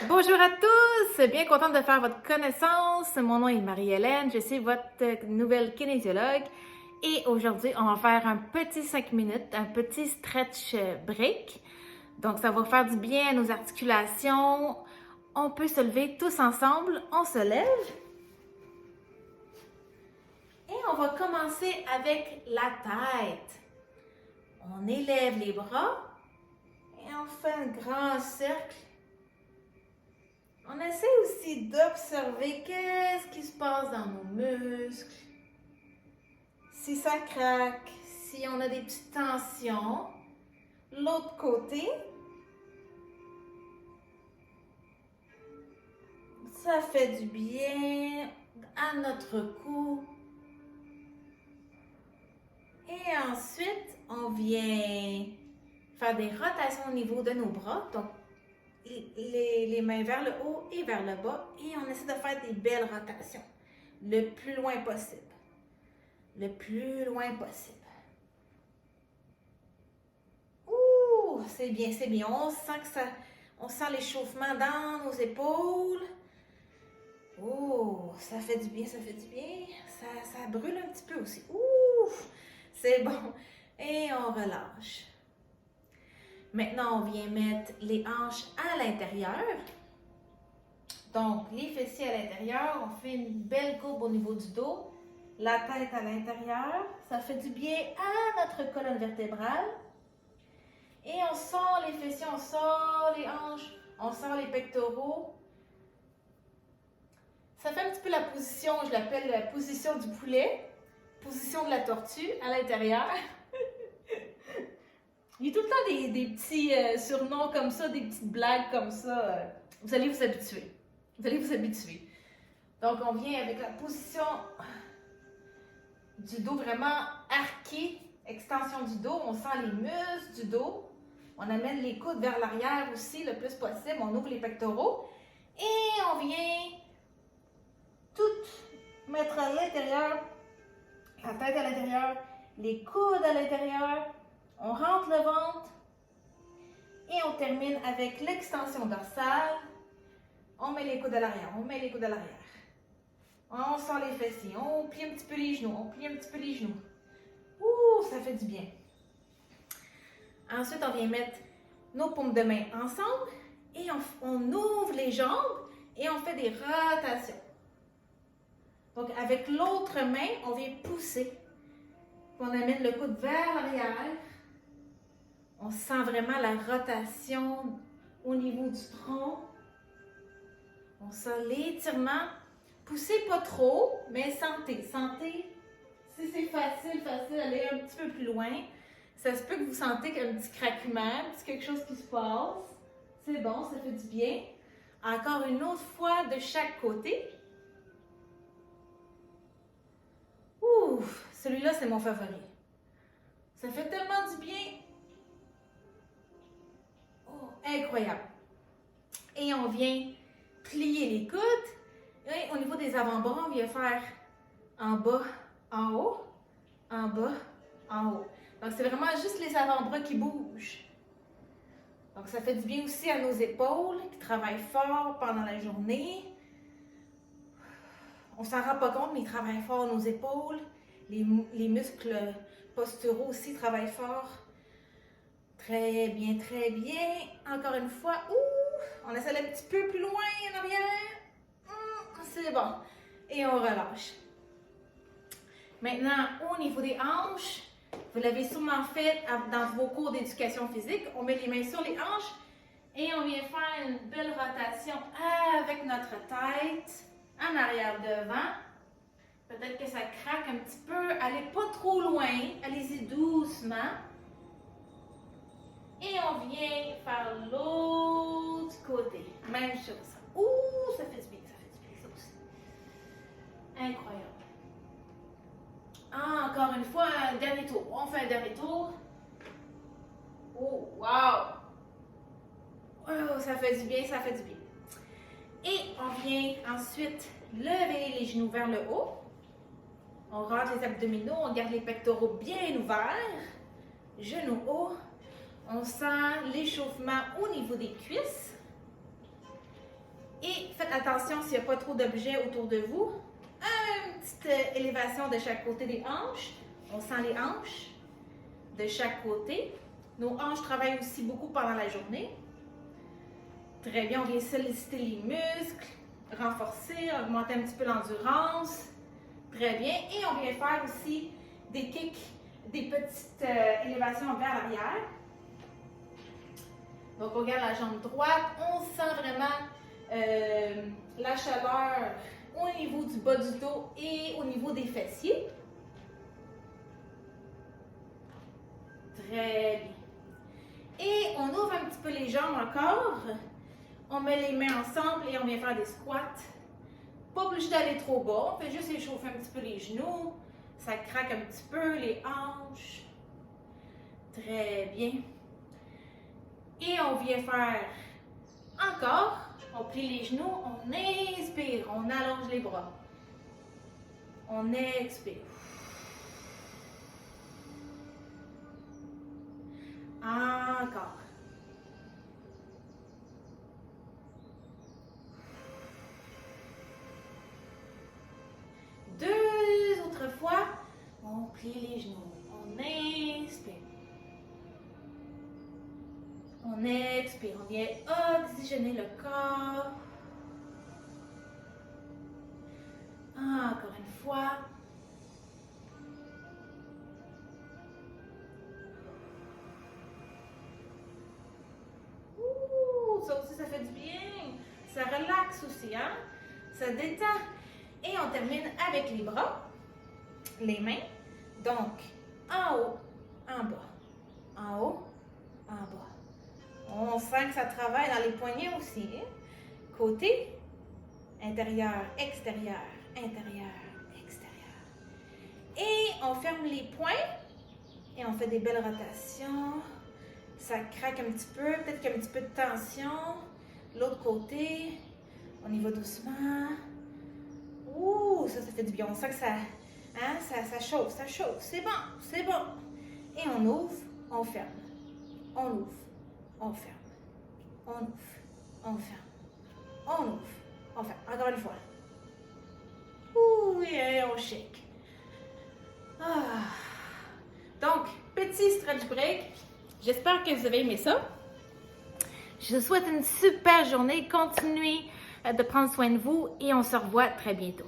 Bonjour à tous, bien contente de faire votre connaissance. Mon nom est Marie-Hélène, je suis votre nouvelle kinésiologue et aujourd'hui, on va faire un petit 5 minutes, un petit stretch break. Donc, ça va faire du bien à nos articulations. On peut se lever tous ensemble, on se lève et on va commencer avec la tête. On élève les bras et on fait un grand cercle. On essaie aussi d'observer qu'est-ce qui se passe dans nos muscles. Si ça craque, si on a des petites tensions. L'autre côté, ça fait du bien à notre cou. Et ensuite, on vient faire des rotations au niveau de nos bras. Donc, les mains vers le haut et vers le bas. Et on essaie de faire des belles rotations. Le plus loin possible. Le plus loin possible. Ouh, c'est bien, c'est bien. On sent que on sent l'échauffement dans nos épaules. Oh, ça fait du bien, ça fait du bien. Ça brûle un petit peu aussi. Ouh, c'est bon. Et on relâche. Maintenant, on vient mettre les hanches à l'intérieur. Donc, les fessiers à l'intérieur. On fait une belle courbe au niveau du dos. La tête à l'intérieur. Ça fait du bien à notre colonne vertébrale. Et on sort les fessiers, on sort les hanches, on sort les pectoraux. Ça fait un petit peu la position, je l'appelle la position du poulet, position de la tortue à l'intérieur. Il y a tout le temps des petits surnoms comme ça, des petites blagues comme ça. Vous allez vous habituer. Vous allez vous habituer. Donc, on vient avec la position du dos vraiment arqué, extension du dos. On sent les muscles du dos. On amène les coudes vers l'arrière aussi le plus possible. On ouvre les pectoraux. Et on vient tout mettre à l'intérieur. La tête à l'intérieur. Les coudes à l'intérieur. On rentre le ventre. Et on termine avec l'extension dorsale. On met les coudes à l'arrière. On met les coudes à l'arrière. On sort les fessiers. On plie un petit peu les genoux. On plie un petit peu les genoux. Ouh, ça fait du bien. Ensuite, on vient mettre nos paumes de main ensemble et on ouvre les jambes et on fait des rotations. Donc, avec l'autre main, on vient pousser. On amène le coude vers l'arrière. On sent vraiment la rotation au niveau du tronc. On sent l'étirement. Poussez pas trop, mais sentez. Sentez. Si c'est facile, allez un petit peu plus loin. Ça se peut que vous sentez un petit craquement, un petit quelque chose qui se passe. C'est bon, ça fait du bien. Encore une autre fois de chaque côté. Ouf, celui-là, c'est mon favori. Ça fait tellement du bien. Oh, incroyable. Et on vient plier les coudes. Et au niveau des avant-bras, on vient faire en bas, en haut, en bas, en haut. Donc, c'est vraiment juste les avant-bras qui bougent. Donc, ça fait du bien aussi à nos épaules qui travaillent fort pendant la journée. On s'en rend pas compte, mais ils travaillent fort nos épaules. Les muscles posturaux aussi travaillent fort. Très bien, très bien. Encore une fois, on essaie un petit peu plus loin en arrière. C'est bon. Et on relâche. Maintenant, au niveau des hanches, vous l'avez sûrement fait dans vos cours d'éducation physique. On met les mains sur les hanches et on vient faire une belle rotation avec notre tête en arrière devant. Peut-être que ça craque un petit peu. Allez pas trop loin. Allez-y doucement. Et on vient faire l'autre côté. Même chose. Ouh, ça fait du bien, ça aussi. Incroyable. Encore une fois, un dernier tour. On fait un dernier tour. Oh, wow! Oh, ça fait du bien, ça fait du bien. Et on vient ensuite lever les genoux vers le haut. On rentre les abdominaux, on garde les pectoraux bien ouverts. Genoux hauts. On sent l'échauffement au niveau des cuisses. Faites attention s'il n'y a pas trop d'objets autour de vous. Une petite élévation de chaque côté des hanches. On sent les hanches de chaque côté. Nos hanches travaillent aussi beaucoup pendant la journée. Très bien, on vient solliciter les muscles, renforcer, augmenter un petit peu l'endurance. Très bien. Et on vient faire aussi des kicks, des petites élévations vers l'arrière. Donc, on regarde la jambe droite. On sent vraiment la chaleur au niveau du bas du dos et au niveau des fessiers. Très bien. Et on ouvre un petit peu les jambes encore. On met les mains ensemble et on vient faire des squats. Pas obligé d'aller trop bas. On fait juste échauffer un petit peu les genoux. Ça craque un petit peu les hanches. Très bien. Et on vient faire encore. On plie les genoux. On inspire. On allonge les bras. On expire. Encore. Deux autres fois, on plie les genoux. On inspire. On expire. On vient oxygéner le corps. Encore une fois. Ça aussi, ça fait du bien. Ça relaxe aussi, hein? Ça détend. Et on termine avec les bras, les mains. Donc, en haut, en bas. En haut, en bas. On sent que ça travaille dans les poignets aussi. Hein? Côté, intérieur, extérieur, intérieur, extérieur. Et on ferme les poings et on fait des belles rotations. Ça craque un petit peu, peut-être qu'il y a un petit peu de tension. L'autre côté, on y va doucement. Ouh, ça fait du bien. On sent que ça, hein, ça chauffe, ça chauffe. C'est bon, c'est bon. Et on ouvre, on ferme. On ouvre, on ferme. On ouvre, on ferme. On ouvre, on ferme. Encore une fois. Ouh, et on shake. Ah. Donc, petit stretch break. J'espère que vous avez aimé ça. Je vous souhaite une super journée. Continuez de prendre soin de vous et on se revoit très bientôt.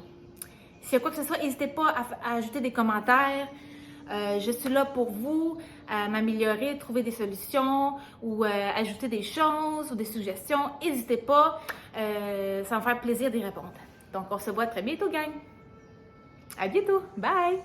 S'il y a quoi que ce soit, n'hésitez pas à ajouter des commentaires. Je suis là pour vous, à m'améliorer, trouver des solutions ou ajouter des choses ou des suggestions. N'hésitez pas, ça va me faire plaisir d'y répondre. Donc, on se voit très bientôt, gang. À bientôt. Bye!